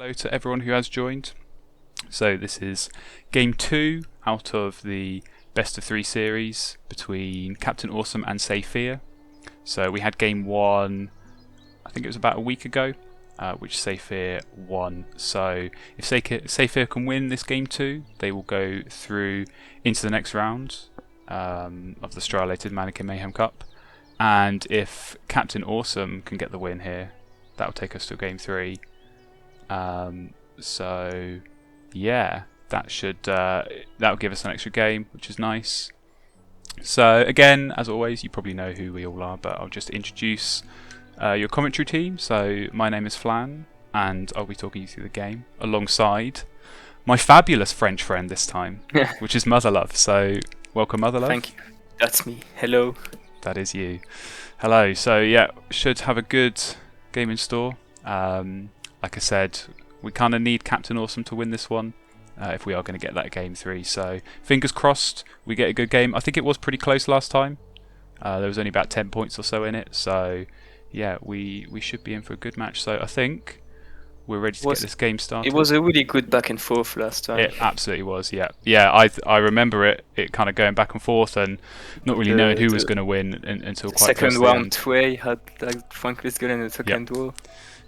Hello to everyone who has joined. So this is game 2 out of the best of 3 series between Captain Awesome and saephir. So we had game 1, I think it was about a week ago, which saephir won. So if saephir can win this game 2, they will go through into the next round of the Striolated Manakin Mayhem Cup. And if Captain Awesome can get the win here, that will take us to game 3. So yeah, that'll give us an extra game, which is nice. So again, as always, you probably know who we all are, but I'll just introduce your commentary team. So my name is Flan, and I'll be talking you through the game alongside my fabulous French friend this time, which is Motherlove. So welcome, Motherlove. Thank you. That's me. Hello. That is you. Hello. So yeah, should have a good game in store. Like I said, we kind of need Captain Awesome to win this one if we are going to get that game 3. So fingers crossed we get a good game. I think it was pretty close last time. There was only about 10 points or so in it. So yeah, we should be in for a good match. So I think we're ready to get this game started. It was a really good back and forth last time. It absolutely was, yeah. I remember it kind of going back and forth and not really knowing who was going to win until quite close to the end. Second round, Tway had like Franklin's goal in the second row.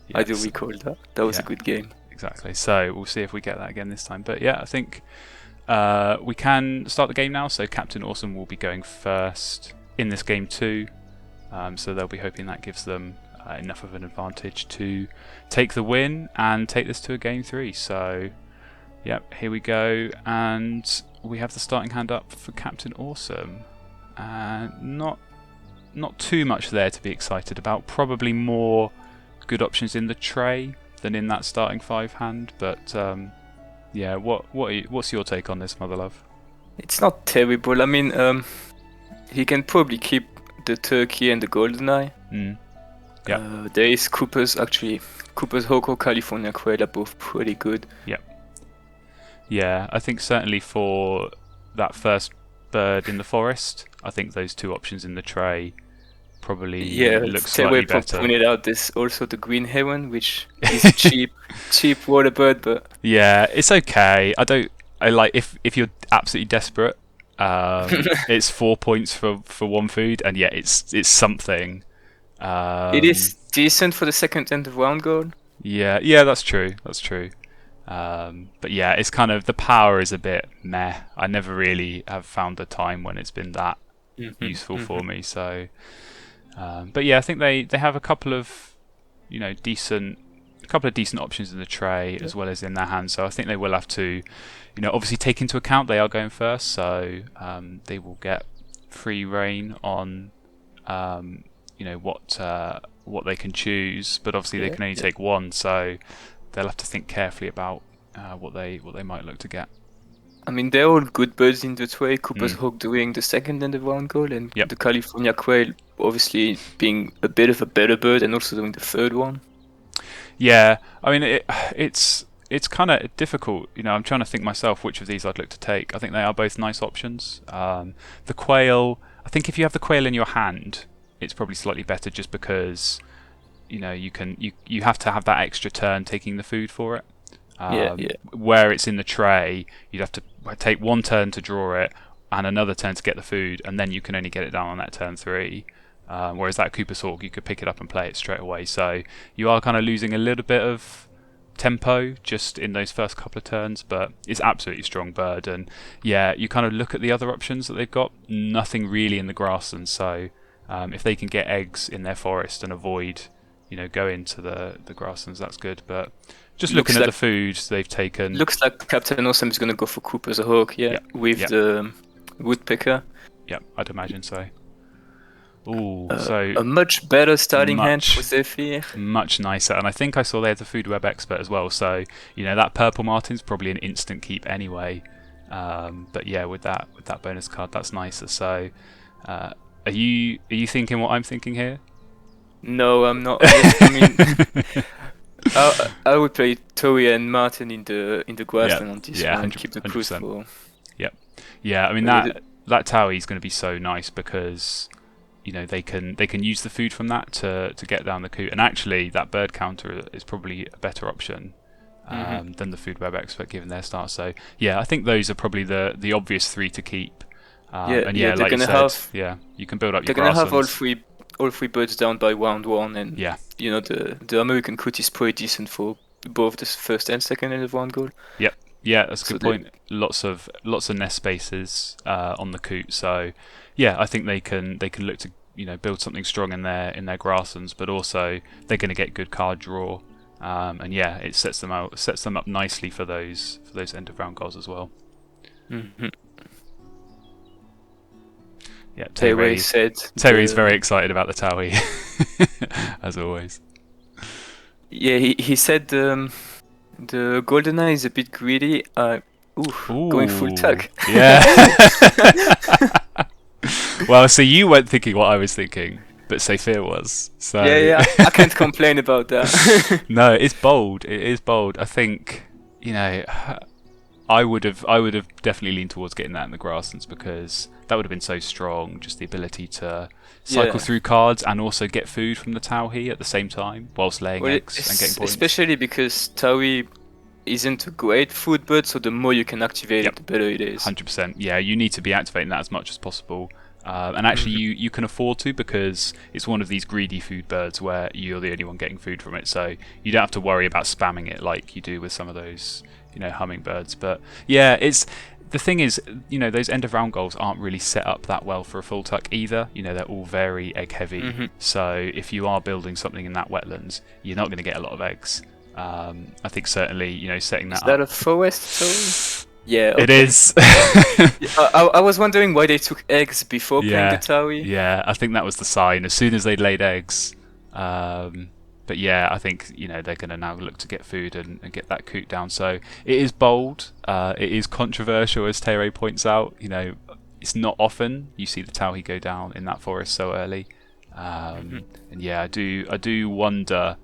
Yes. I do recall that. That was a good game. Exactly. So we'll see if we get that again this time. But yeah, I think we can start the game now. So Captain Awesome will be going first in this game 2. So they'll be hoping that gives them enough of an advantage to take the win and take this to a game 3. So yep, here we go. And we have the starting hand up for Captain Awesome. Not too much there to be excited about. Probably more good options in the tray than in that starting 5 hand, but yeah, what's your take on this, Motherlove? It's not terrible. I mean, he can probably keep the turkey and the golden eye. Yeah. There is Cooper's Hawk or California Quail are both pretty good. Yeah, I think certainly for that first bird in the forest, I think those 2 options in the tray probably looks slightly better. Pointed out there's also the green heron, which is a cheap water bird, but yeah, it's okay. I like if you're absolutely desperate. It's 4 points for 1 food, and yeah, it's something. It is decent for the second end of round goal. Yeah, that's true. But yeah, it's kind of the power is a bit meh. I never really have found a time when it's been that useful for me. So. But yeah, I think they have a couple of decent options in the tray as well as in their hands. So I think they will have to, obviously take into account they are going first, so they will get free reign on what they can choose. But obviously they can only take 1, so they'll have to think carefully about what they might look to get. I mean, they're all good birds in that way. Cooper's Hawk doing the second end of round goal, and the California Quail obviously being a bit of a better bird and also doing the third one. Yeah, I mean, it's kind of difficult. I'm trying to think myself which of these I'd look to take. I think they are both nice options. The quail, I think if you have the quail in your hand, it's probably slightly better just because you have to have that extra turn taking the food for it. Where it's in the tray, you'd have to take 1 turn to draw it and another turn to get the food, and then you can only get it down on that turn 3. Whereas that Cooper's Hawk, you could pick it up and play it straight away. So you are kind of losing a little bit of tempo just in those first couple of turns, but it's absolutely a strong bird. And yeah, you kind of look at the other options that they've got, nothing really in the grasslands. So if they can get eggs in their forest and avoid go into the grasslands, that's good. But just looking at the foods they've taken, looks like Captain Awesome is going to go for Cooper's Hawk, with the woodpecker. Yeah, I'd imagine so. Ooh, so a much better starting hand for saephir. Much nicer, and I think I saw they had the food web expert as well. So that purple martin's probably an instant keep anyway. But yeah, with that bonus card, that's nicer. So are you thinking what I'm thinking here? No, I'm not. I mean, I would play Towie and Martin in the grassland on this one and keep the cruise for. Yeah. I mean that Towie is going to be so nice because they can use the food from that to get down the coot. And actually, that bird counter is probably a better option than the food web expert given their start. So yeah, I think those are probably the obvious 3 to keep. And yeah, like you said, you can build up your grasslands. They're gonna have all three birds down by round 1, and you know the American coot is pretty decent for both the first and second end of round goal. Yep. Yeah, that's a good point. Lots of nest spaces on the coot. So yeah, I think they can look to build something strong in their grasslands, but also they're going to get good card draw. And yeah, it sets them up nicely for those end of round goals as well. Yeah, Terry's very excited about the Taui, as always. Yeah, he said the GoldenEye is a bit greedy. Going full tuck. Yeah. Well, so you weren't thinking what I was thinking, but saephir was. So yeah, I can't complain about that. No, it's bold. It is bold. I think I would have definitely leaned towards getting that in the grasslands, because that would have been so strong. Just the ability to cycle through cards and also get food from the Taui at the same time whilst laying eggs and getting points. Especially because Taui isn't a great food bird, so the more you can activate it, the better it is. 100%. Yeah, you need to be activating that as much as possible. And actually, you can afford to, because it's one of these greedy food birds where you're the only one getting food from it. So you don't have to worry about spamming it like you do with some of those hummingbirds. But yeah, the thing is, those end of round goals aren't really set up that well for a full tuck either. They're all very egg heavy. So if you are building something in that wetlands, you're not going to get a lot of eggs. I think certainly, setting that up. Is that a forest? Yeah, okay. It is. I was wondering why they took eggs before playing the Taui. Yeah, I think that was the sign. As soon as they'd laid eggs. But yeah, I think they're going to now look to get food and get that coot down. So it is bold. It is controversial, as Terry points out. It's not often you see the Taui go down in that forest so early. And yeah, I do wonder,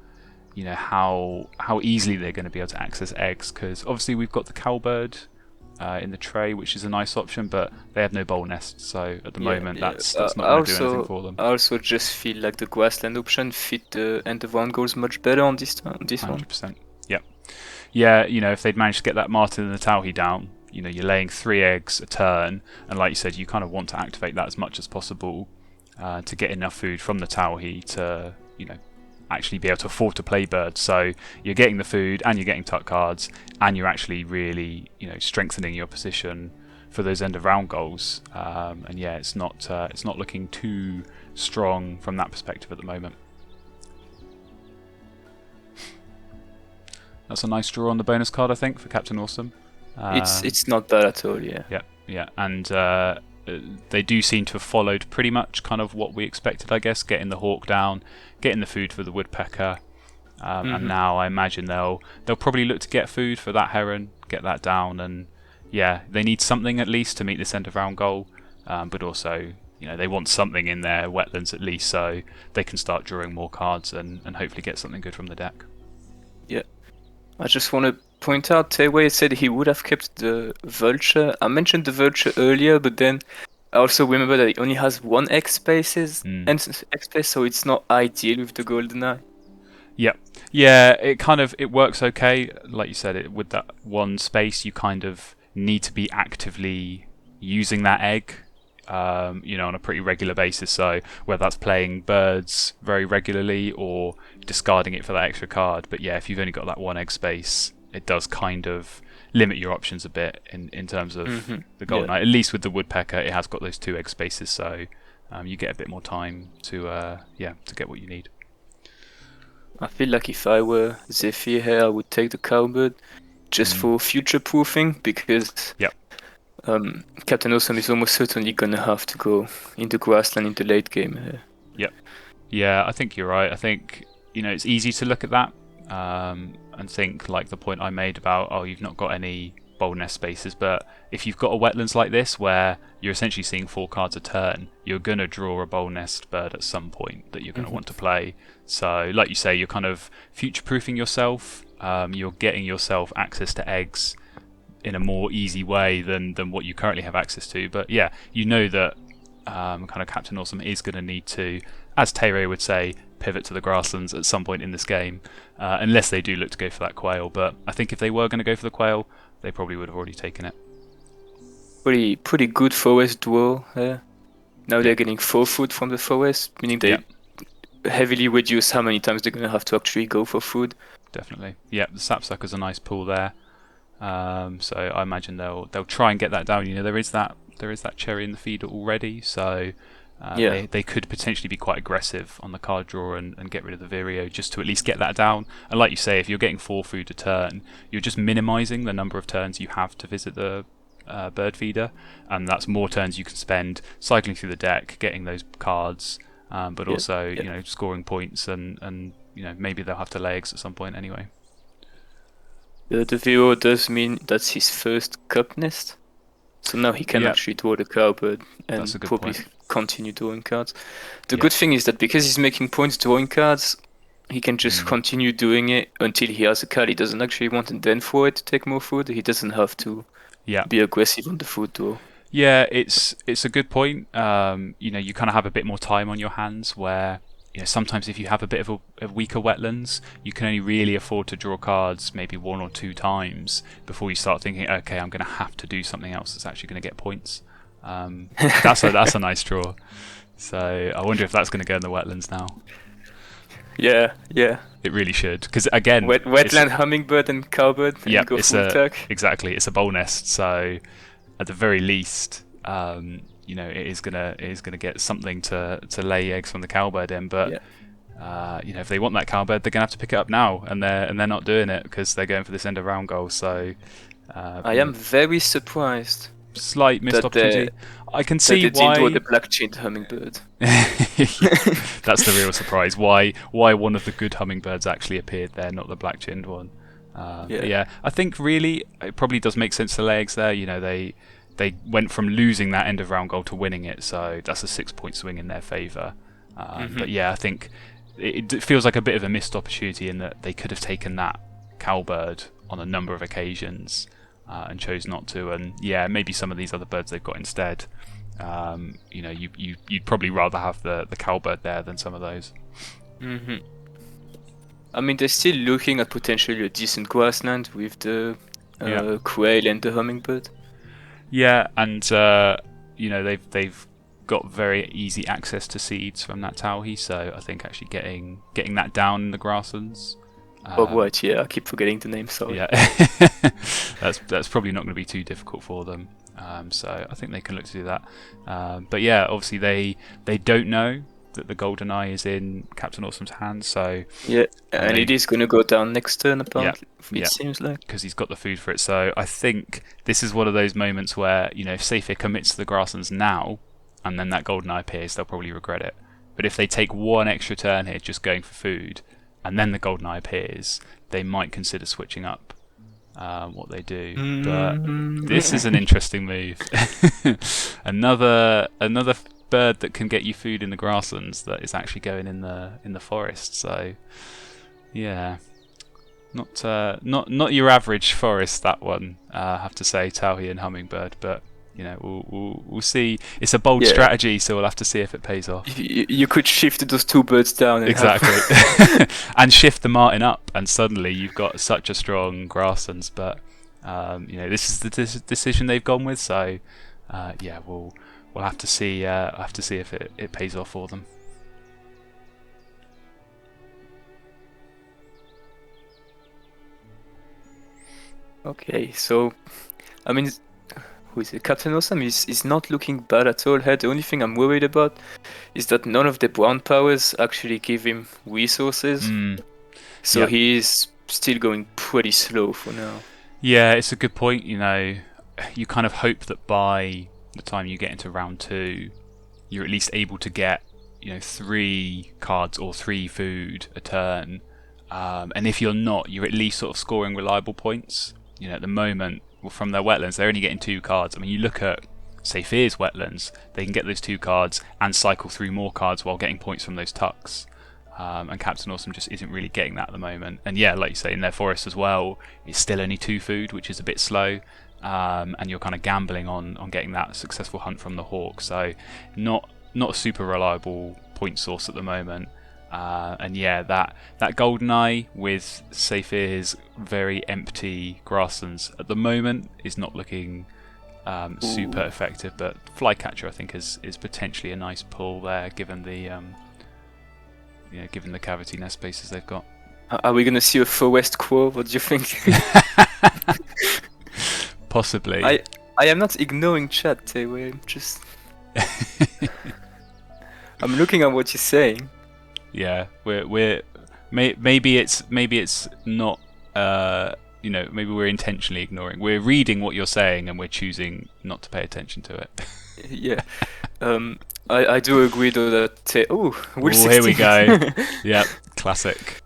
how easily they're going to be able to access eggs, because obviously we've got the cowbird in the tray, which is a nice option, but they have no bowl nest, so at the moment that's not going to do anything for them. I also just feel like the grassland option fit the end of round goals much better on this 100%. One. Yeah, if they'd managed to get that marten and the Taui down, you're laying 3 eggs a turn, and like you said, you kind of want to activate that as much as possible to get enough food from the Taui to actually be able to afford to play birds. So you're getting the food and you're getting tuck cards, and you're actually really strengthening your position for those end of round goals. And yeah, it's not looking too strong from that perspective at the moment. That's a nice draw on the bonus card, I think, for Captain Awesome. It's not bad at all. Yeah, and they do seem to have followed pretty much kind of what we expected, I guess, getting the hawk down, getting the food for the woodpecker, and now I imagine they'll probably look to get food for that heron, get that down, and yeah, they need something at least to meet this end of round goal, but also they want something in their wetlands at least, so they can start drawing more cards and hopefully get something good from the deck. Yeah, I just want to point out, Tayway said he would have kept the vulture. I mentioned the vulture earlier, but then I also remember that it only has 1 X spaces and X space, so it's not ideal with the GoldenEye. Yeah, it works okay. Like you said, with that 1 space, you kind of need to be actively using that egg, on a pretty regular basis. So whether that's playing birds very regularly or discarding it for that extra card. But yeah, if you've only got that 1 egg space, it does kind of limit your options a bit in terms of the GoldenEye. At least with the woodpecker, it has got those 2 egg spaces, so you get a bit more time to get what you need. I feel like if I were Zephyr here, I would take the cowbird just for future proofing, because Captain Awesome is almost certainly gonna have to go in the grassland in the late game. Yeah, I think you're right. I think it's easy to look at that and think like the point I made about you've not got any bowl nest spaces, but if you've got a wetlands like this where you're essentially seeing 4 cards a turn, you're going to draw a bowl nest bird at some point that you're going to want to play. So like you say, you're kind of future proofing yourself, you're getting yourself access to eggs in a more easy way than what you currently have access to. But yeah, that kind of Captain Awesome is going to need to, as Terry would say, pivot to the grasslands at some point in this game, unless they do look to go for that quail. But I think if they were going to go for the quail, they probably would have already taken it. Pretty good forest duo here. Now they're getting 4 food from the forest, meaning they heavily reduce how many times they're going to have to actually go for food. Definitely. Yeah, the sapsucker's a nice pull there. So I imagine they'll try and get that down. You know, there is that cherry in the feeder already, so they could potentially be quite aggressive on the card draw and get rid of the Vireo just to at least get that down. And like you say, if you're getting 4 food a turn, you're just minimising the number of turns you have to visit the bird feeder, and that's more turns you can spend cycling through the deck, getting those cards, but also you know, scoring points and you know, maybe they'll have to lay eggs at some point anyway. The Vero does mean that's his first cup nest, so now he can actually draw the cowbird and probably continue drawing cards. The good thing is that because he's making points drawing cards, he can just continue doing it until he has a card he doesn't actually want, and then for it to take more food. He doesn't have to be aggressive on the food draw. Yeah, it's a good point. You know, you kind of have a bit more time on your hands where, you know, sometimes if you have a bit of a weaker wetlands, you can only really afford to draw cards maybe 1 or 2 times before you start thinking, okay, I'm going to have to do something else that's actually going to get points. That's a nice draw. So I wonder if that's going to go in the wetlands now. Yeah. It really should, because again, wetland hummingbird and cowbird. Yeah, exactly. It's a bowl nest, so at the very least, you know, it is gonna get something to lay eggs from the cowbird in. But you know, if they want that cowbird, they're gonna have to pick it up now, and they're not doing it because they're going for this end of round goal. So I am very surprised. Slight missed opportunity. I can see why. Into the black-chinned hummingbird. That's the real surprise. Why one of the good hummingbirds actually appeared there, not the black-chinned one. Yeah, I think really it probably does make sense to lay eggs there. You know, they went from losing that end of round goal to winning it, so that's a 6-point swing in their favour. But yeah, I think it feels like a bit of a missed opportunity in that they could have taken that cowbird on a number of occasions. And chose not to, and yeah, maybe some of these other birds they've got instead. You know, you'd probably rather have the cowbird there than some of those. I mean, they're still looking at potentially a decent grassland with the quail and the hummingbird. Yeah, and you know, they've got very easy access to seeds from that towhee, so I think actually getting that down in the grasslands. Bob White, I keep forgetting the name, sorry. Yeah, that's probably not going to be too difficult for them. So I think they can look to do that. But yeah, obviously they don't know that the golden eye is in Captain Awesome's hands. So and it is going to go down next turn, apparently. It seems like, because he's got the food for it. So I think this is one of those moments where, you know, if saephir commits to the grasslands now, and then that golden eye appears, they'll probably regret it. But if they take 1 extra turn here, just going for food, and then the golden eye appears, they might consider switching up what they do. But this is an interesting move. another bird that can get you food in the grasslands that is actually going in the forest. So yeah, not your average forest, that one. I have to say, towhee and hummingbird, but. You know, we'll see. It's a bold strategy, so we'll have to see if it pays off. You could shift those 2 birds down. Exactly. And shift the martin up, and suddenly you've got such a strong grasslands. But you know, this is the decision they've gone with. So yeah, we'll have to see. Have to see if it pays off for them. Okay, so I mean. Who is it? Captain Awesome is not looking bad at all here. The only thing I'm worried about is that none of the brown powers actually give him resources. So he is still going pretty slow for now. Yeah, it's a good point. You know, you kind of hope that by the time you get into round 2, you're at least able to get, you know, 3 cards or 3 food a turn. And if you're not, you're at least sort of scoring reliable points. You know, at the moment, from their wetlands, they're only getting 2 cards. I mean, you look at saephir's wetlands, they can get those 2 cards and cycle through more cards while getting points from those tucks. And Captain Awesome just isn't really getting that at the moment. And yeah, like you say, in their forest as well, it's still only 2 food, which is a bit slow. And you're kind of gambling on getting that successful hunt from the hawk. So not a super reliable point source at the moment. And yeah, that golden eye with saephir's very empty grasslands at the moment is not looking super effective, but flycatcher I think is potentially a nice pull there, given the given the cavity nest spaces they've got. Are we gonna see a forest quo? What do you think? Possibly. I am not ignoring chat, Tewe. I'm just I'm looking at what you're saying. Yeah, maybe it's not. Maybe we're intentionally ignoring. We're reading what you're saying and we're choosing not to pay attention to it. Yeah. I do agree though that here we go. Yep, classic.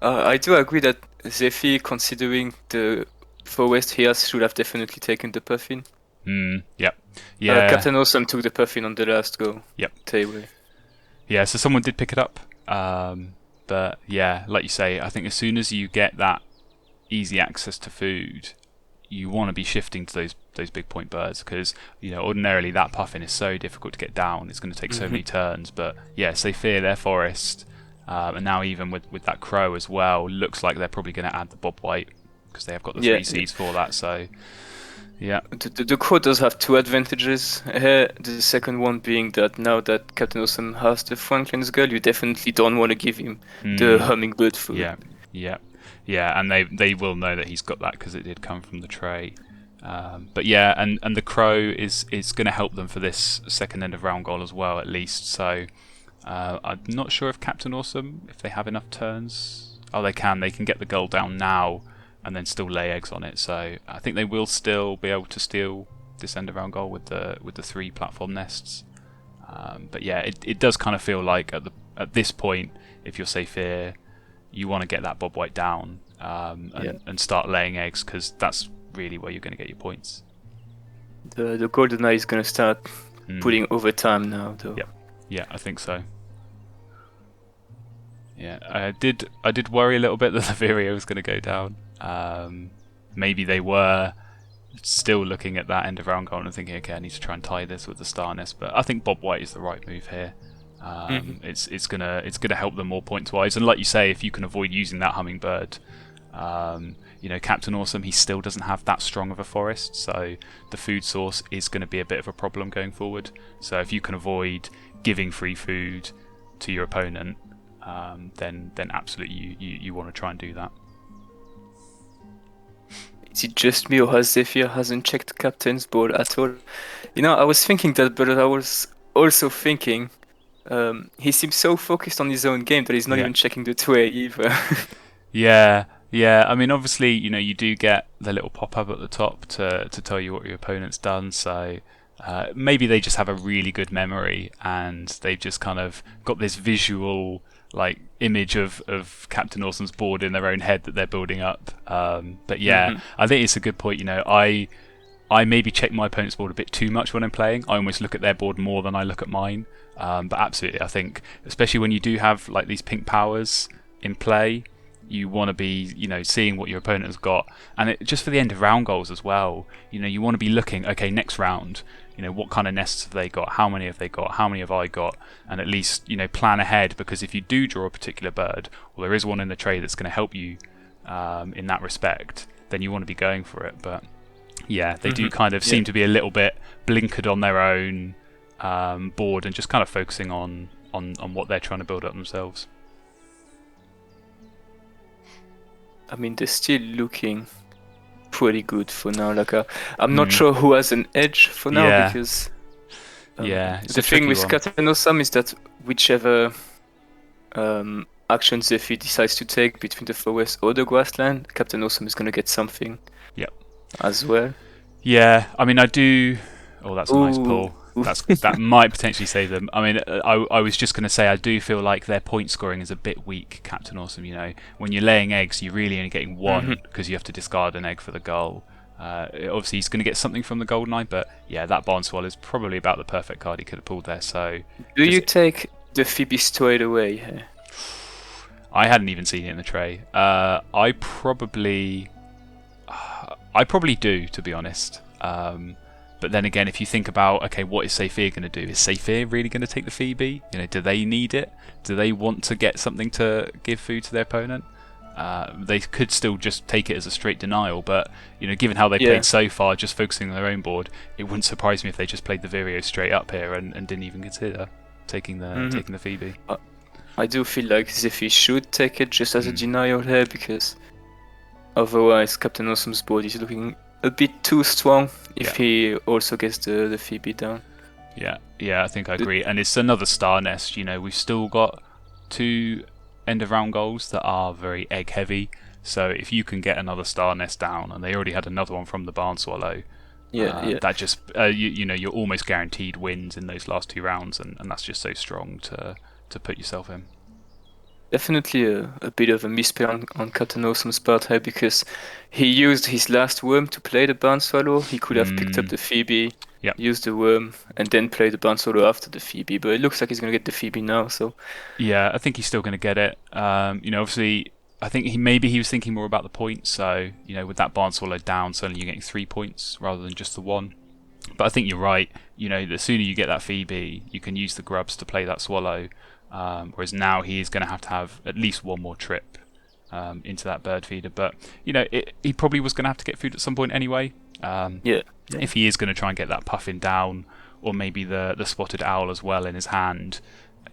I do agree that Zephyr, considering the forest he has, should have definitely taken the puffin. Yep. Yeah. Captain Awesome took the puffin on the last go. Yep. Tewe. Yeah, so someone did pick it up. But yeah, like you say, I think as soon as you get that easy access to food, you want to be shifting to those big point birds, because ordinarily that puffin is so difficult to get down. It's going to take so many turns. But yeah, saephir, their forest, and now even with that crow as well, looks like they're probably going to add the bobwhite because they have got the 3 seeds for that. So yeah, the crow does have 2 advantages. The second one being that now that Captain Awesome has the Franklin's girl, you definitely don't want to give him the hummingbird food. Yeah, and they will know that he's got that because it did come from the tray. But yeah, and the crow is going to help them for this second end of round goal as well, at least. So I'm not sure if Captain Awesome, if they have enough turns. Oh, they can get the goal down now and then still lay eggs on it. So I think they will still be able to steal this end of round goal with the 3 platform nests. But yeah, it does kind of feel like at this point, if you're saephir, you want to get that bobwhite down and start laying eggs, because that's really where you're going to get your points. The golden eye is going to start putting overtime now, though. Yeah, I think so. Yeah, I did worry a little bit that the Vireo was going to go down. Maybe they were still looking at that end of round goal and thinking, okay, I need to try and tie this with the star nest. But I think bobwhite is the right move here. It's gonna help them more points wise, and like you say, if you can avoid using that hummingbird, Captain Awesome, he still doesn't have that strong of a forest, so the food source is going to be a bit of a problem going forward. So if you can avoid giving free food to your opponent, then absolutely you want to try and do that. Is it just me, or has Zephyr hasn't checked Captain's board at all? I was thinking that, but I was also thinking he seems so focused on his own game that he's not even checking the tray either. Yeah. I mean, obviously, you do get the little pop-up at the top to tell you what your opponent's done. So maybe they just have a really good memory and they've just kind of got this visual image of Captain Awesome's board in their own head that they're building up. But yeah, I think it's a good point. I maybe check my opponent's board a bit too much when I'm playing. I almost look at their board more than I look at mine. But absolutely, I think, especially when you do have these pink powers in play, you want to be, seeing what your opponent has got, and just for the end of round goals as well. You want to be looking, okay, next round, what kind of nests have they got? How many have they got? How many have I got? And at least, plan ahead, because if you do draw a particular bird, or there is one in the tray that's going to help you in that respect, then you want to be going for it. But yeah, they do kind of seem to be a little bit blinkered on their own board and just kind of focusing on what they're trying to build up themselves. I mean, they're still looking pretty good for now. I'm not sure who has an edge for now, because the thing with Captain Awesome is that whichever actions Zephyr decides to take between the forest or the grassland, Captain Awesome is going to get something as well. Yeah, I mean, I do... Oh, that's a nice pull. That might potentially save them. I mean, I was just going to say, I do feel like their point scoring is a bit weak, Captain Awesome. When you're laying eggs, you're really only getting one because you have to discard an egg for the gull. Obviously, he's going to get something from the golden eye, but yeah, that barn swallow is probably about the perfect card he could have pulled there. So, do you take the Phoebe straight away here? I hadn't even seen it in the tray. I probably do, to be honest. But then again, if you think about, okay, what is saephir going to do? Is saephir really going to take the Phoebe? Do they need it? Do they want to get something to give food to their opponent? They could still just take it as a straight denial, but given how they played so far, just focusing on their own board, it wouldn't surprise me if they just played the Vireo straight up here and didn't even consider taking the Phoebe. I do feel like Zephyr should take it just as a denial here, because otherwise Captain Awesome's board is looking a bit too strong if he also gets the Phoebe down. Yeah, I think I agree. And it's another star nest. We've still got 2 end of round goals that are very egg heavy. So if you can get another star nest down, and they already had another one from the barn swallow, that just you're almost guaranteed wins in those last 2 rounds, and that's just so strong to put yourself in. Definitely a bit of a misplay on Captain Awesome's part here, because he used his last worm to play the barn swallow. He could have picked up the Phoebe, used the worm, and then play the barn swallow after the Phoebe. But it looks like he's going to get the Phoebe now. So yeah, I think he's still going to get it. Obviously, I think he was thinking more about the points. So with that barn swallow down, suddenly you're getting 3 points rather than just the 1. But I think you're right. The sooner you get that Phoebe, you can use the grubs to play that swallow. Whereas now he is going to have at least 1 more trip into that bird feeder. But he probably was going to have to get food at some point anyway. If he is going to try and get that puffin down, or maybe the spotted owl as well in his hand,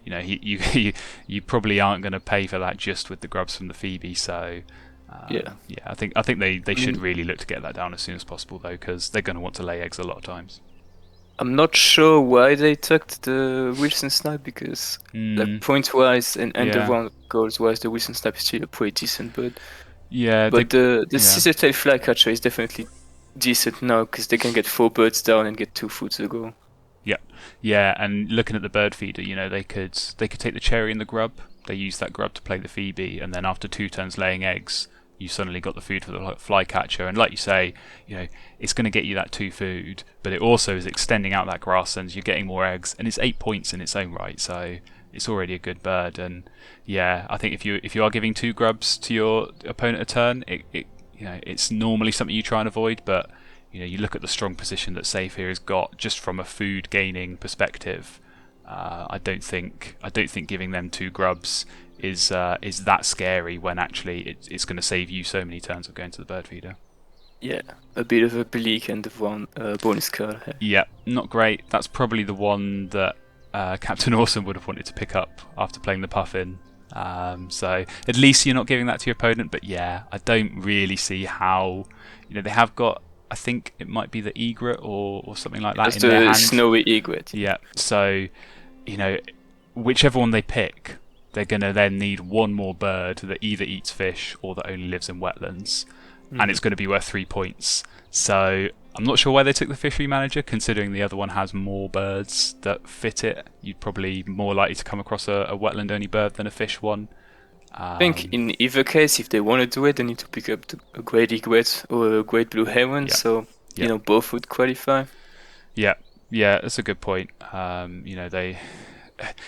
you probably aren't going to pay for that just with the grubs from the Phoebe. So I think they should really look to get that down as soon as possible, though, because they're going to want to lay eggs a lot of times. I'm not sure why they took the Wilson Snipe, because like point-wise and end-of-round goals-wise, the Wilson Snipe is still a pretty decent bird. Yeah, but the Scissor-tail Flycatcher is definitely decent now, because they can get 4 birds down and get 2 foods to go. Yeah, and looking at the bird feeder, they could take the cherry and the grub. They use that grub to play the Phoebe, and then after 2 turns laying eggs, you suddenly got the food for the flycatcher. And like you say, it's going to get you that 2 food, but it also is extending out that grasslands. You're getting more eggs, and it's 8 points in its own right, so it's already a good bird. And yeah, I think if you are giving 2 grubs to your opponent a turn, it's normally something you try and avoid. But you look at the strong position that saephir has got just from a food gaining perspective. I don't think giving them 2 grubs is that scary, when actually it's going to save you so many turns of going to the bird feeder. Yeah, a bit of a bleak end of one bonus card here. Yeah, not great. That's probably the one that Captain Awesome would have wanted to pick up after playing the puffin. So at least you're not giving that to your opponent. But yeah, I don't really see how. They have got, I think it might be the egret or something like that in their hand. That's the snowy egret. Yeah, so whichever one they pick, they're going to then need 1 more bird that either eats fish or that only lives in wetlands, and it's going to be worth 3 points. So I'm not sure why they took the fishery manager, considering the other one has more birds that fit it. You'd probably more likely to come across a wetland only bird than a fish one. I think in either case, if they want to do it, they need to pick up a great egret or a great blue heron. So both would qualify. Yeah, that's a good point. They.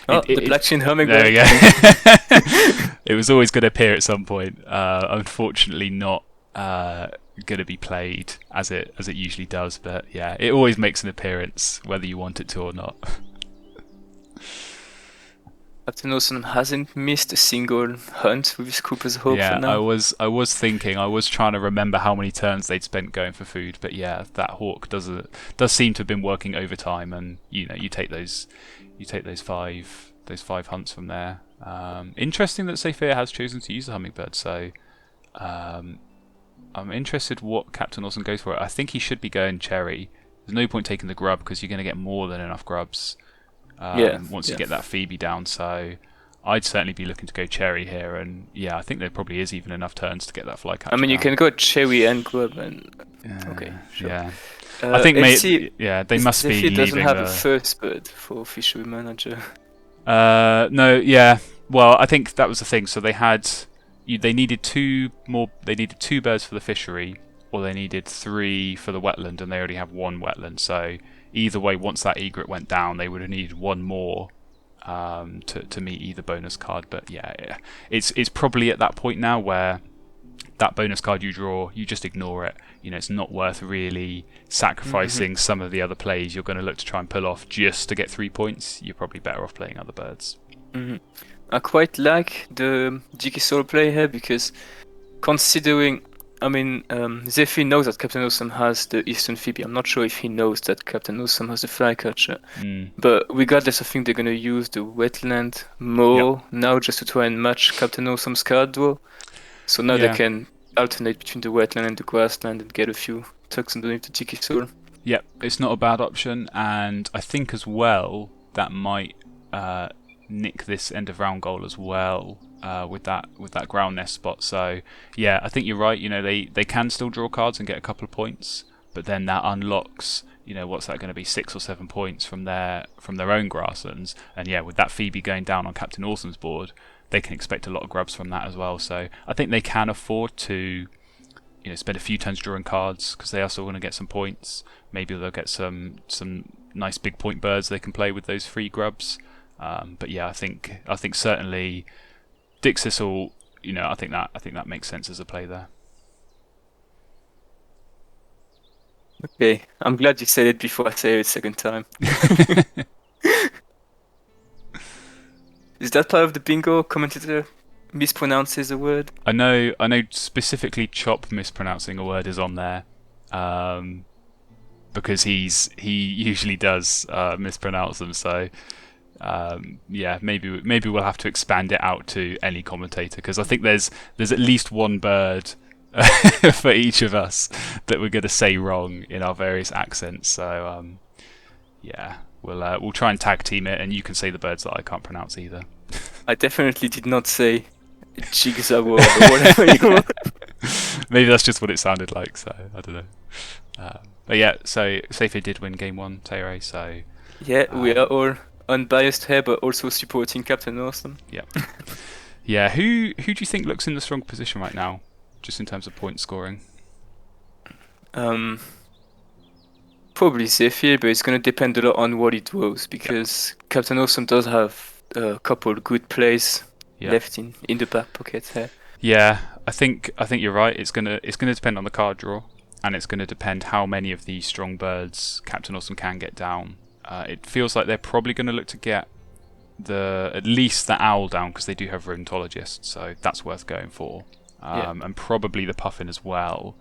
The black-chinned hummingbird. There we go. It was always going to appear at some point. Unfortunately, not going to be played as it usually does. But yeah, it always makes an appearance, whether you want it to or not. Captain Awesome hasn't missed a single hunt with his Cooper's Hope for now. I was thinking, I was trying to remember how many turns they'd spent going for food, but yeah, that hawk does seem to have been working overtime, and you take those 5 hunts from there. Interesting that saephir has chosen to use the hummingbird, so I'm interested what Captain Awesome goes for. I think he should be going cherry. There's no point taking the grub, because you're going to get more than enough grubs once you get that Phoebe down. So I'd certainly be looking to go cherry here, and yeah, I think there probably is even enough turns to get that flycatcher. I mean, you can go cherry and grub, and okay, sure. Yeah. I think they must be leaving. Doesn't have a first bird for fishery manager. No, yeah. Well, I think that was the thing. So they needed 2 more. They needed 2 birds for the fishery, or they needed 3 for the wetland, and they already have 1 wetland. So either way, once that egret went down, they would have needed 1 more to meet either bonus card. But yeah, it's probably at that point now where that bonus card you draw, you just ignore it. It's not worth really sacrificing some of the other plays you're going to look to try and pull off just to get 3 points. You're probably better off playing other birds. I quite like the Jiki Soul play here because considering, Zephyr knows that Captain Awesome has the Eastern Phoebe. I'm not sure if he knows that Captain Awesome has the Flycatcher. But regardless, I think they're going to use the Wetland more now just to try and match Captain Awesome's card draw. So now they can alternate between the Wetland and the Grassland and get a few tucks underneath the Tiki Soul. Yep, it's not a bad option, and I think as well that might nick this end of round goal as well. With that ground nest spot. So yeah, I think you're right. They can still draw cards and get a couple of points, but then that unlocks, what's that going to be, 6 or 7 points from their own grasslands. And yeah, with that Phoebe going down on Captain Awesome's board, they can expect a lot of grubs from that as well. So I think they can afford to spend a few turns drawing cards because they are still going to get some points. Maybe they'll get some nice big point birds they can play with those free grubs. But yeah, I think certainly Dixisal, I think that makes sense as a play there. Okay, I'm glad you said it before I say it a second time. Is that part of the bingo? Commentator mispronounces a word. I know. Specifically, Chop mispronouncing a word is on there, because he usually does mispronounce them. So. Yeah, maybe we'll have to expand it out to any commentator because I think there's at least one bird for each of us that we're going to say wrong in our various accents. So yeah, we'll try and tag team it, and you can say the birds that I can't pronounce either. I definitely did not say jigsaw or whatever you want. Maybe that's just what it sounded like. So I don't know. But yeah, so saephir did win game 1, Teire. So yeah, we are all unbiased here, but also supporting Captain Awesome. Yeah. Yeah. Who do you think looks in the strong position right now, just in terms of point scoring? Probably Saephir, but it's going to depend a lot on what he draws because Captain Awesome does have a couple good plays left in the back pocket here. Yeah, I think you're right. It's gonna depend on the card draw, and it's going to depend how many of these strong birds Captain Awesome can get down. It feels like they're probably going to look to get at least the owl down because they do have rodentologists, so that's worth going for, and probably the puffin as well.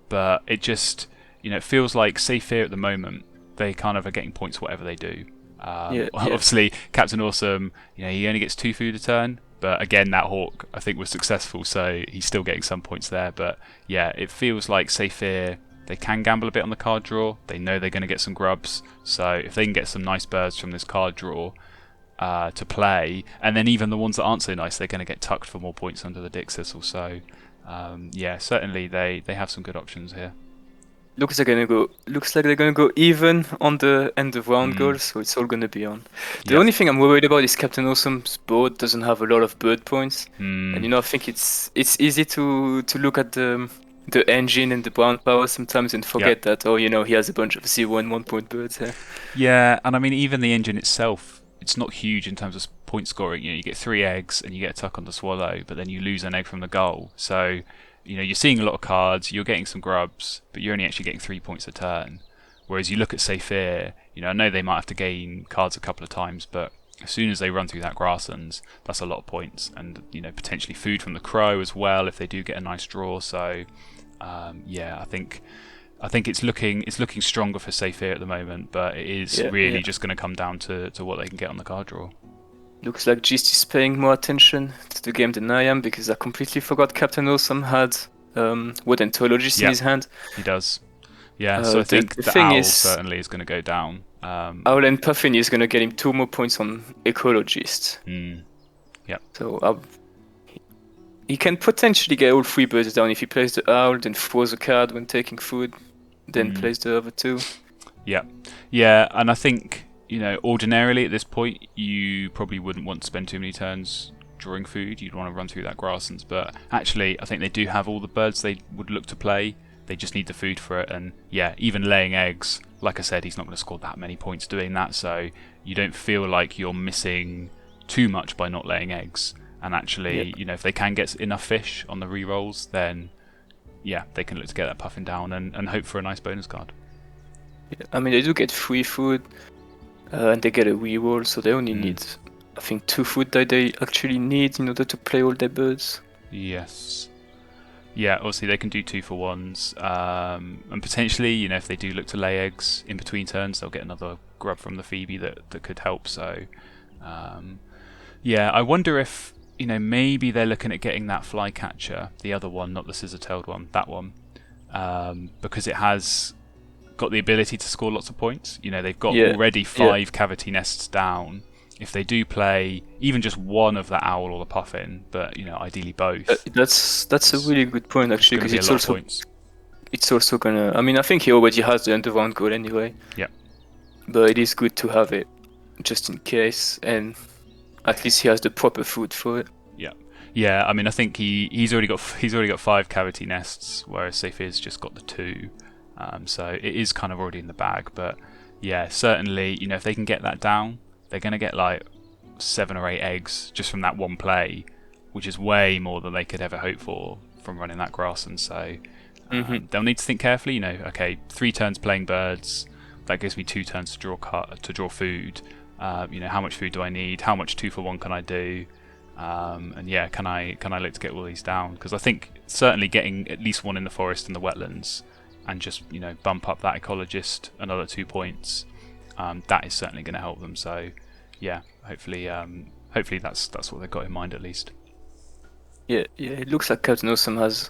But it just, it feels like saephir at the moment, they kind of are getting points whatever they do. Obviously, Captain Awesome, he only gets 2 food a turn, but again, that hawk I think was successful, so he's still getting some points there. But yeah, it feels like saephir, they can gamble a bit on the card draw. They know they're going to get some grubs. So if they can get some nice birds from this card draw to play, and then even the ones that aren't so nice, they're going to get tucked for more points under the Dixisal. So yeah, certainly they have some good options here. Looks like they're gonna go even on the end of round goals, so it's all gonna be on. The only thing I'm worried about is Captain Awesome's board doesn't have a lot of bird points, and I think it's easy to look at the engine and the brown power sometimes and forget that he has a bunch of 0 and 1 point birds here. Yeah, and I mean even the engine itself, it's not huge in terms of point scoring. You get 3 eggs and you get a tuck on the swallow, but then you lose an egg from the goal. So you're seeing a lot of cards, you're getting some grubs, but you're only actually getting 3 points a turn. Whereas you look at saephir, I know they might have to gain cards a couple of times, but as soon as they run through that grasslands, that's a lot of points, and potentially food from the crow as well if they do get a nice draw. So yeah, I think it's looking stronger for saephir at the moment, but it is really just going to come down to what they can get on the card draw. Looks like Gist is paying more attention to the game than I am because I completely forgot Captain Awesome had Rodentologist in his hand. He does. Yeah, so I think the owl certainly is going to go down. Owl and Puffin is going to get him 2 more points on Ecologist. Yep. So he can potentially get all 3 birds down if he plays the owl, then throws a card when taking food, then plays the other 2. Yeah. Yeah, and I think ordinarily at this point, you probably wouldn't want to spend too many turns drawing food. You'd want to run through that grasslands. But actually, I think they do have all the birds they would look to play. They just need the food for it. And yeah, even laying eggs, like I said, he's not going to score that many points doing that. So you don't feel like you're missing too much by not laying eggs. And actually, if they can get enough fish on the re-rolls, then yeah, they can look to get that puffin down and hope for a nice bonus card. Yeah. I mean, they do get free food, and they get a re-roll, so they only need, I think, 2 food that they actually need in order to play all their birds. Yes. Yeah, obviously they can do 2-for-1s, and potentially, if they do look to lay eggs in between turns, they'll get another grub from the Phoebe that could help. So, yeah, I wonder if maybe they're looking at getting that flycatcher, the other one, not the scissor-tailed one, that one, because it has got the ability to score lots of points. They've got already 5 cavity nests down. If they do play even just one of the owl or the puffin, but ideally both. That's a really good point, actually, because it's also gonna. I mean, I think he already has the underground goal anyway. Yeah. But it is good to have it, just in case, and at least he has the proper food for it. Yeah. I mean, I think he's already got 5 cavity nests, whereas saephir's just got the 2. So it is kind of already in the bag. But yeah, certainly, if they can get that down, they're going to get like 7 or 8 eggs just from that one play, which is way more than they could ever hope for from running that grass. And so they'll need to think carefully. Okay, 3 turns playing birds, that gives me 2 turns to draw food. How much food do I need? How much 2-for-1 can I do? And yeah, can I look to get all these down? Because I think certainly getting at least 1 in the forest and the wetlands, and just bump up that ecologist another 2 points. That is certainly going to help them. So, yeah, hopefully that's what they've got in mind at least. Yeah. It looks like Captain Awesome has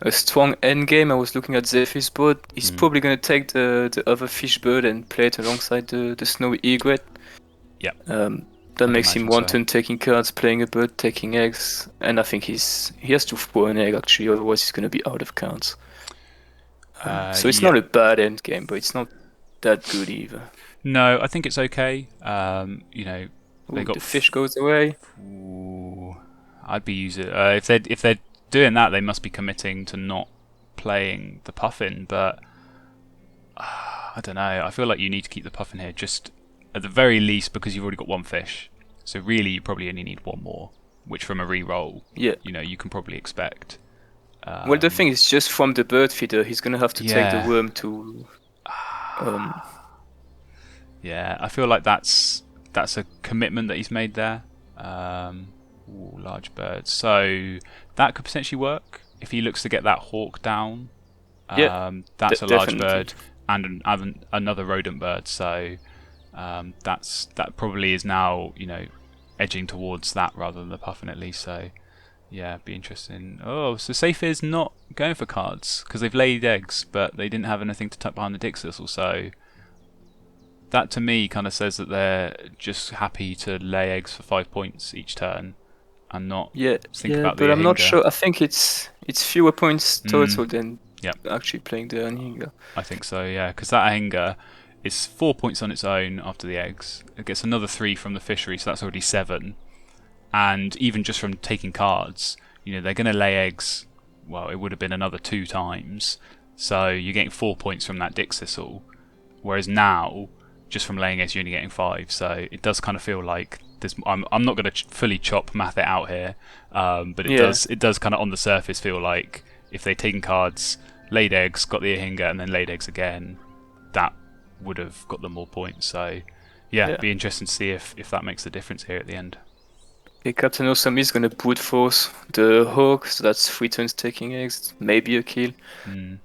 a strong end game. I was looking at Zephyr's board. He's probably going to take the other fish bird and play it alongside the snowy egret. Yeah. That makes him one turn taking cards, playing a bird, taking eggs, and I think he has to throw an egg actually, otherwise he's going to be out of cards. So it's not a bad end game, but it's not that good either. No, I think it's okay. They got the fish goes away. Ooh, I'd be using if they're doing that, they must be committing to not playing the puffin. But I don't know. I feel like you need to keep the puffin here, just at the very least, because you've already got 1 fish. So really, you probably only need 1 more, which from a re-roll, you can probably expect. Well, the thing is, just from the bird feeder, he's gonna have to take the worm to. Yeah, I feel like that's a commitment that he's made there. Large bird. So that could potentially work if he looks to get that hawk down. That's a large bird and another rodent bird. So that probably is now edging towards that rather than the puffin at least. So yeah, be interesting. Oh, so saephir's not going for cards because they've laid eggs, but they didn't have anything to tuck behind the dick thistle. So that to me kind of says that they're just happy to lay eggs for 5 points each turn and not think about the but I'm not Ahinga. sure. I think it's fewer points total than actually playing the Ahinga. I think so, yeah, because that Ahinga is 4 points on its own after the eggs. It gets another 3 from the fishery, so that's already 7. And even just from taking cards, they're going to lay eggs. Well, it would have been another 2 times, so you're getting 4 points from that dick thistle. Whereas now, just from laying eggs, you're only getting 5. So it does kind of feel like this. I'm not going to fully math it out here, but it does kind of on the surface feel like if they'd taken cards, laid eggs, got the Ahinga, and then laid eggs again, that would have got them more points. So it'd be interesting to see if that makes the difference here at the end. Okay, Captain Awesome is going to brute force the hawk, so that's 3 turns taking eggs, maybe a kill.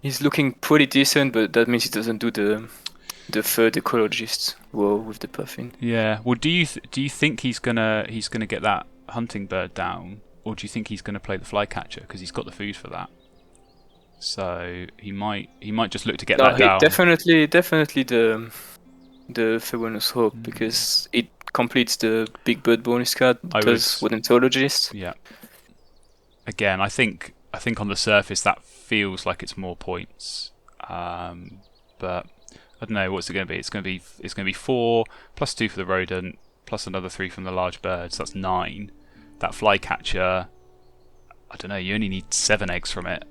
He's looking pretty decent, but that means he doesn't do the third ecologist row with the puffin. Yeah. Well, do you think he's gonna get that hunting bird down, or do you think he's gonna play the flycatcher because he's got the food for that? So he might just look to get that down. Definitely the Feronos Hawk, because it completes the big bird bonus card. Does ornithologist. Yeah. Again, I think on the surface that feels like it's more points, but I don't know. What's it going to be? It's going to be 4 plus 2 for the rodent plus another 3 from the large birds. That's 9. That flycatcher, I don't know. You only need 7 eggs from it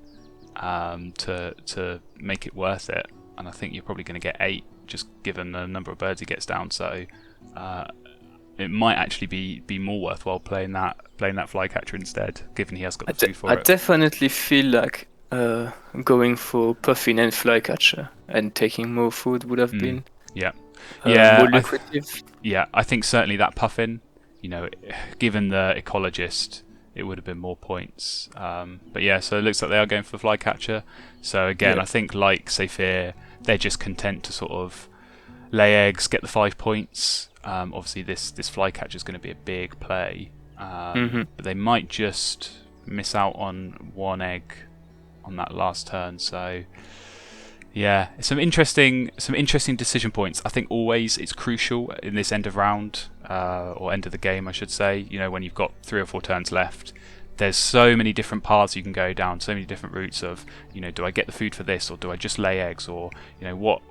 to make it worth it, and I think you're probably going to get 8 just given the number of birds he gets down. So it might actually be more worthwhile playing that flycatcher instead, given he has got the food for I it. definitely feel like going for puffin and flycatcher and taking more food would have been more lucrative. I think certainly that puffin, given the ecologist, it would have been more points. But yeah, so it looks like they are going for the flycatcher. So again, I think like saephir, they're just content to sort of lay eggs, get the 5 points. Obviously, this flycatcher is going to be a big play, but they might just miss out on 1 egg on that last turn. So yeah, some interesting decision points. I think always it's crucial in this end of round or end of the game, I should say. When you've got 3 or 4 turns left, there's so many different paths you can go down, so many different routes of, do I get the food for this, or do I just lay eggs, or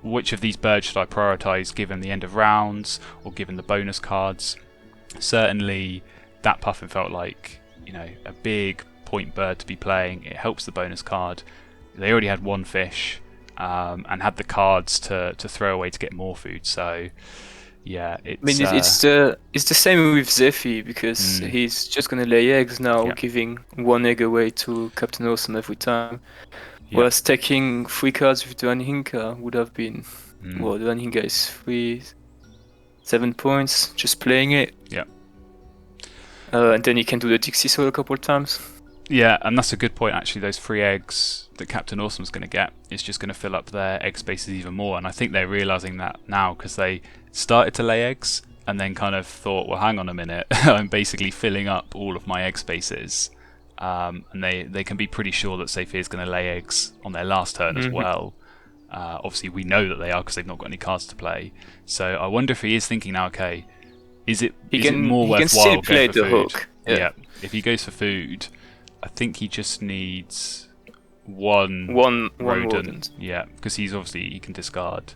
which of these birds should I prioritise given the end of rounds or given the bonus cards. Certainly that puffin felt like a big point bird to be playing. It helps the bonus card. They already had 1 fish and had the cards to throw away to get more food. So yeah, it's the same with Zephy, because he's just gonna lay eggs now, giving 1 egg away to Captain Awesome every time. Whereas taking 3 cards with the Anhinka would have been well, the Anhinka is 7 points just playing it. And then you can do the Dixie Soul a couple of times. Yeah, and that's a good point actually. Those 3 eggs that Captain Awesome's going to get is just going to fill up their egg spaces even more, and I think they're realising that now, because they started to lay eggs and then kind of thought, well, hang on a minute, I'm basically filling up all of my egg spaces, and they can be pretty sure that saephir is going to lay eggs on their last turn as well. Obviously we know that they are, because they've not got any cards to play. So I wonder if he is thinking now, okay, is it more worthwhile going for food? Hook. Yeah, if he goes for food, I think he just needs one rodent. Yeah, because he can discard.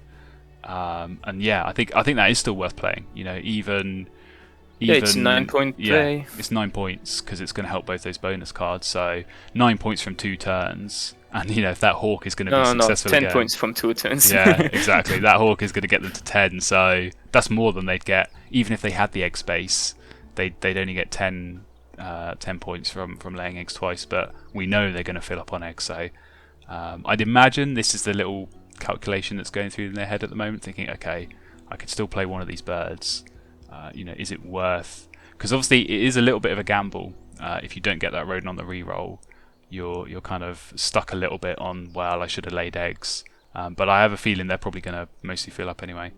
And yeah, I think that is still worth playing. Even it's 9 point play. It's 9 points because it's going to help both those bonus cards. So 9 points from 2 turns, and if that hawk is going to be successful 10 again, points from 2 turns. Yeah, exactly. That hawk is going to get them to 10. So that's more than they'd get even if they had the egg space. They'd only get 10 points from laying eggs twice, but we know they're going to fill up on eggs. So I'd imagine this is the little calculation that's going through in their head at the moment, thinking, okay, I could still play one of these birds. Is it worth? Because obviously it is a little bit of a gamble. If you don't get that rodent on the reroll, you're kind of stuck a little bit on, well, I should have laid eggs. But I have a feeling they're probably going to mostly fill up anyway.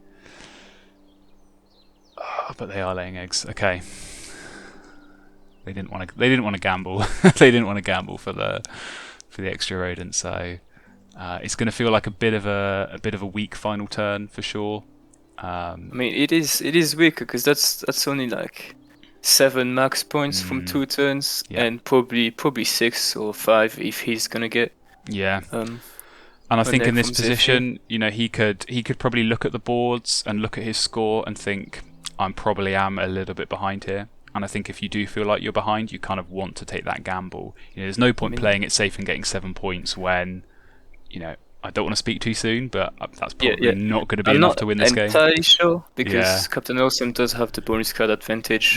But they are laying eggs. Okay. They didn't want to gamble. They didn't want to gamble for the extra rodent. So it's going to feel like a bit of a weak final turn for sure. It is weak because that's only like 7 max points from 2 turns, and probably 6 or 5 if he's gonna get. Yeah. And I think in this position, he could probably look at the boards and look at his score and think, I probably am a little bit behind here. And I think if you do feel like you're behind, you kind of want to take that gamble. There's no point playing it safe and getting 7 points when, I don't want to speak too soon, but that's probably not going to be enough to win this game. I'm not entirely sure, because Captain Awesome does have the bonus card advantage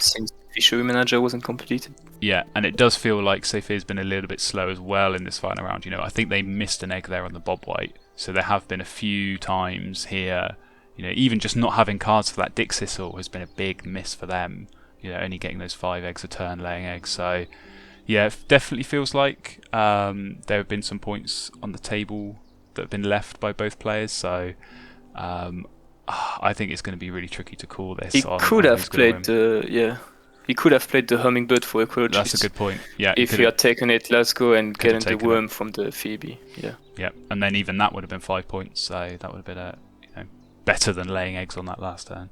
since Fishery Manager wasn't completed. Yeah, and it does feel like saephir's been a little bit slow as well in this final round. I think they missed an egg there on the Bob White, so there have been a few times here, even just not having cards for that Dick Sissel has been a big miss for them. Only getting those 5 eggs a turn, laying eggs. So, yeah, it definitely feels like there have been some points on the table that have been left by both players. So, I think it's going to be really tricky to call this. He could have played the hummingbird for ecologist. That's a good point. Yeah, if he had taken it, let's go and get the worm from the Phoebe. Yeah, and then even that would have been 5 points. So that would have been better than laying eggs on that last turn.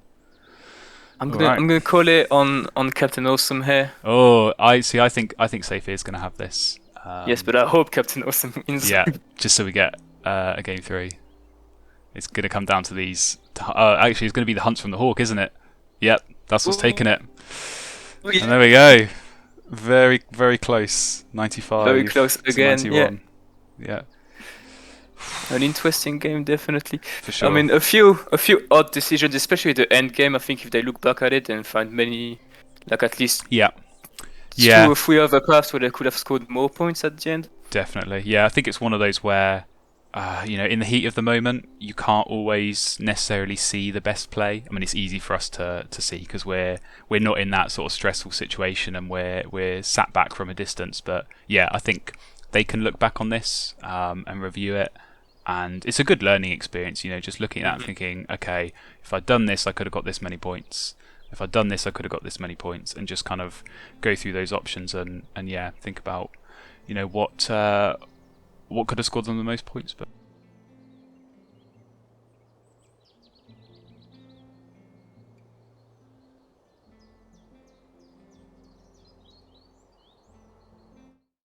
I'm gonna call it on Captain Awesome here. Oh, I see. I think saephir is gonna have this. Yes, but I hope Captain Awesome wins. Yeah, just so we get a game 3. It's gonna come down to these. Actually, it's gonna be the hunts from the hawk, isn't it? Yep, that's what's taking it. And there we go. Very, very close. 95. Very close again. 91. Yeah. an interesting game, definitely. For sure. I mean, a few odd decisions, especially the end game. I think if they look back at it and find many, like at least Yeah. 2 or 3 other paths where they could have scored more points at the end. Definitely. Yeah, I think it's one of those where, in the heat of the moment, you can't always necessarily see the best play. I mean, it's easy for us to see because we're not in that sort of stressful situation and we're sat back from a distance. But yeah, I think they can look back on this and review it. And it's a good learning experience, just looking at it and thinking, okay, if I'd done this, I could have got this many points. If I'd done this, I could have got this many points, and just kind of go through those options and think about, what could have scored them the most points. But